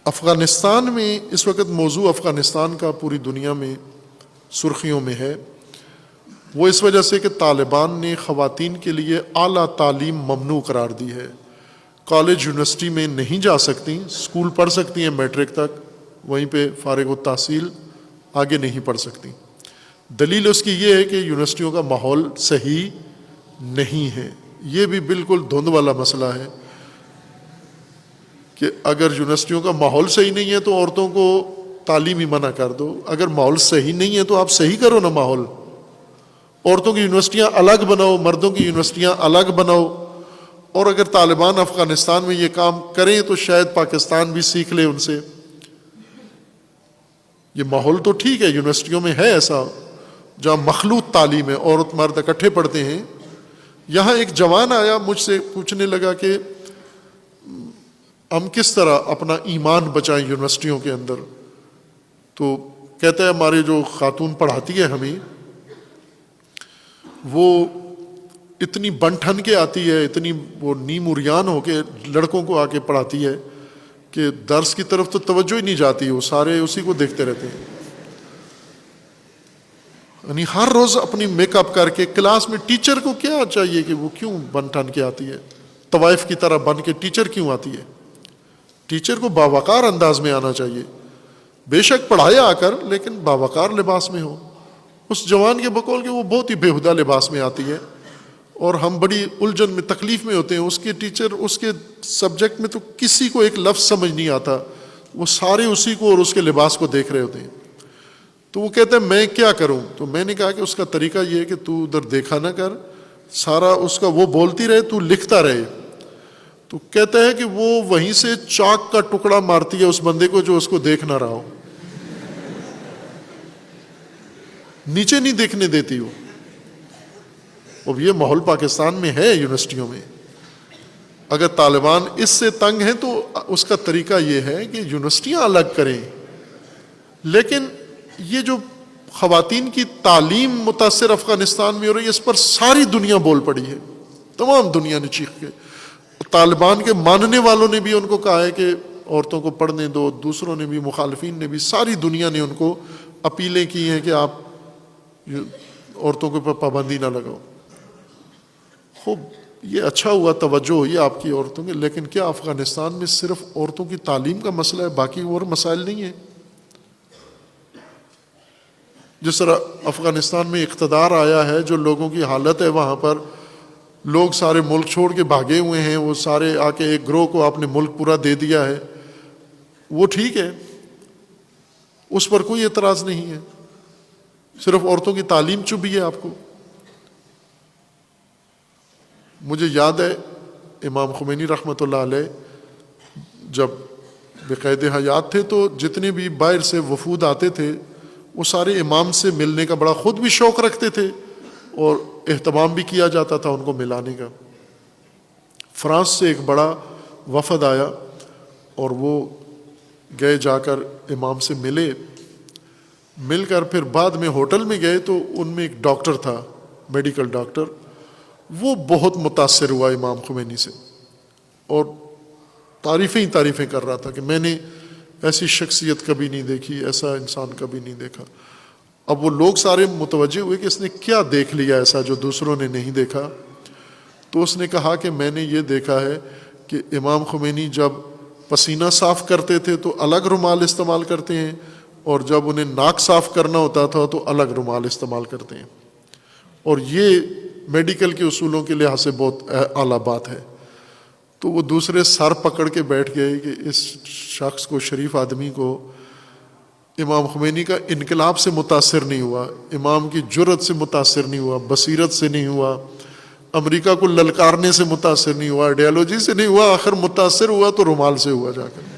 افغانستان میں اس وقت موضوع افغانستان کا پوری دنیا میں سرخیوں میں ہے، وہ اس وجہ سے کہ طالبان نے خواتین کے لیے اعلیٰ تعلیم ممنوع قرار دی ہے۔ کالج یونیورسٹی میں نہیں جا سکتی، اسکول پڑھ سکتی ہیں میٹرک تک، وہیں پہ فارغ التحصیل، آگے نہیں پڑھ سکتی۔ دلیل اس کی یہ ہے کہ یونیورسٹیوں کا ماحول صحیح نہیں ہے۔ یہ بھی بالکل دھند والا مسئلہ ہے کہ اگر یونیورسٹیوں کا ماحول صحیح نہیں ہے تو عورتوں کو تعلیم ہی منع کر دو۔ اگر ماحول صحیح نہیں ہے تو آپ صحیح کرو نا ماحول، عورتوں کی یونیورسٹیاں الگ بناؤ، مردوں کی یونیورسٹیاں الگ بناؤ۔ اور اگر طالبان افغانستان میں یہ کام کریں تو شاید پاکستان بھی سیکھ لے ان سے۔ یہ ماحول تو ٹھیک ہے، یونیورسٹیوں میں ہے ایسا جہاں مخلوط تعلیم ہے، عورت مرد اکٹھے پڑھتے ہیں۔ یہاں ایک جوان آیا مجھ سے پوچھنے لگا کہ ہم کس طرح اپنا ایمان بچائیں یونیورسٹیوں کے اندر۔ تو کہتا ہے ہماری جو خاتون پڑھاتی ہے ہمیں، وہ اتنی بن ٹھن کے آتی ہے، اتنی وہ نیم اریان ہو کے لڑکوں کو آ کے پڑھاتی ہے کہ درس کی طرف تو توجہ ہی نہیں جاتی، وہ سارے اسی کو دیکھتے رہتے ہیں۔ یعنی ہر روز اپنی میک اپ کر کے کلاس میں، ٹیچر کو کیا چاہیے کہ وہ کیوں بن ٹھن کے آتی ہے، طوائف کی طرح بن کے ٹیچر کیوں آتی ہے؟ ٹیچر کو باوقار انداز میں آنا چاہیے، بے شک پڑھائے آ کر لیکن باوقار لباس میں ہو۔ اس جوان کے بقول کہ وہ بہت ہی بےہودہ لباس میں آتی ہے اور ہم بڑی الجھن میں، تکلیف میں ہوتے ہیں۔ اس کے ٹیچر اس کے سبجیکٹ میں تو کسی کو ایک لفظ سمجھ نہیں آتا، وہ سارے اسی کو اور اس کے لباس کو دیکھ رہے ہوتے ہیں۔ تو وہ کہتا ہے میں کیا کروں؟ تو میں نے کہا کہ اس کا طریقہ یہ ہے کہ تو ادھر دیکھا نہ کر، سارا اس کا وہ بولتی رہے، تو لکھتا رہے۔ تو کہتا ہے کہ وہ وہیں سے چاک کا ٹکڑا مارتی ہے اس بندے کو جو اس کو دیکھ نہ رہا ہو، نیچے نہیں دیکھنے دیتی وہ۔ اب یہ ماحول پاکستان میں ہے یونیورسٹیوں میں۔ اگر طالبان اس سے تنگ ہیں تو اس کا طریقہ یہ ہے کہ یونیورسٹیاں الگ کریں، لیکن یہ جو خواتین کی تعلیم متاثر افغانستان میں ہو رہی ہے، اس پر ساری دنیا بول پڑی ہے، تمام دنیا نے چیخ کے۔ طالبان کے ماننے والوں نے بھی ان کو کہا ہے کہ عورتوں کو پڑھنے دو، دوسروں نے بھی، مخالفین نے بھی، ساری دنیا نے ان کو اپیلیں کی ہیں کہ آپ عورتوں کے اوپر پابندی نہ لگاؤ۔ خوب، یہ اچھا ہوا توجہ ہوئی آپ کی عورتوں کے، لیکن کیا افغانستان میں صرف عورتوں کی تعلیم کا مسئلہ ہے، باقی اور مسائل نہیں ہیں؟ جس طرح افغانستان میں اقتدار آیا ہے، جو لوگوں کی حالت ہے وہاں پر، لوگ سارے ملک چھوڑ کے بھاگے ہوئے ہیں، وہ سارے آ کے ایک گروہ کو آپ نے ملک پورا دے دیا ہے، وہ ٹھیک ہے، اس پر کوئی اعتراض نہیں ہے، صرف عورتوں کی تعلیم چبھی ہے آپ کو۔ مجھے یاد ہے امام خمینی رحمۃ اللہ علیہ جب بقید حیات تھے تو جتنے بھی باہر سے وفود آتے تھے وہ سارے امام سے ملنے کا بڑا خود بھی شوق رکھتے تھے اور اہتمام بھی کیا جاتا تھا ان کو ملانے کا۔ فرانس سے ایک بڑا وفد آیا اور وہ گئے، جا کر امام سے مل کر پھر بعد میں ہوٹل میں گئے تو ان میں ایک ڈاکٹر تھا، میڈیکل ڈاکٹر، وہ بہت متاثر ہوا امام خمینی سے اور تعریفیں کر رہا تھا کہ میں نے ایسی شخصیت کبھی نہیں دیکھی، ایسا انسان کبھی نہیں دیکھا۔ اب وہ لوگ سارے متوجہ ہوئے کہ اس نے کیا دیکھ لیا ایسا جو دوسروں نے نہیں دیکھا۔ تو اس نے کہا کہ میں نے یہ دیکھا ہے کہ امام خمینی جب پسینہ صاف کرتے تھے تو الگ رومال استعمال کرتے ہیں، اور جب انہیں ناک صاف کرنا ہوتا تھا تو الگ رومال استعمال کرتے ہیں، اور یہ میڈیکل کے اصولوں کے لحاظ سے بہت اعلیٰ بات ہے۔ تو وہ دوسرے سر پکڑ کے بیٹھ گئے کہ اس شخص کو، شریف آدمی کو، امام خمینی کا انقلاب سے متاثر نہیں ہوا، امام کی جرأت سے متاثر نہیں ہوا، بصیرت سے نہیں ہوا، امریکہ کو للکارنے سے متاثر نہیں ہوا، آئیڈیالوجی سے نہیں ہوا، آخر متاثر ہوا تو رومال سے ہوا جا کر۔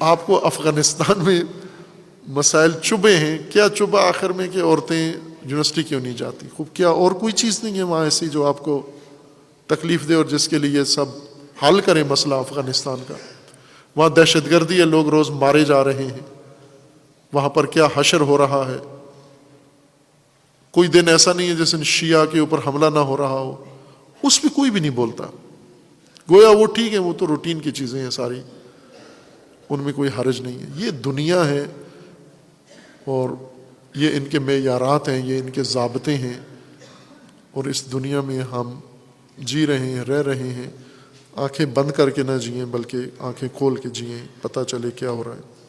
آپ کو افغانستان میں مسائل چبھے ہیں، کیا چبھا آخر میں کہ عورتیں یونیورسٹی کیوں نہیں جاتی؟ خوب، کیا اور کوئی چیز نہیں ہے وہاں ایسی جو آپ کو تکلیف دے اور جس کے لیے سب حل کریں مسئلہ افغانستان کا؟ وہاں دہشت گردی ہے، لوگ روز مارے جا رہے ہیں، وہاں پر کیا حشر ہو رہا ہے؟ کوئی دن ایسا نہیں ہے جس دن شیعہ کے اوپر حملہ نہ ہو رہا ہو، اس پہ کوئی بھی نہیں بولتا۔ گویا وہ ٹھیک ہے، وہ تو روٹین کی چیزیں ہیں ساری، ان میں کوئی حرج نہیں ہے۔ یہ دنیا ہے اور یہ ان کے معیارات ہیں، یہ ان کے ضابطے ہیں، اور اس دنیا میں ہم جی رہے ہیں، رہ رہے ہیں۔ آنکھیں بند کر کے نہ جئیں بلکہ آنکھیں کھول کے جئیں، پتہ چلے کیا ہو رہا ہے۔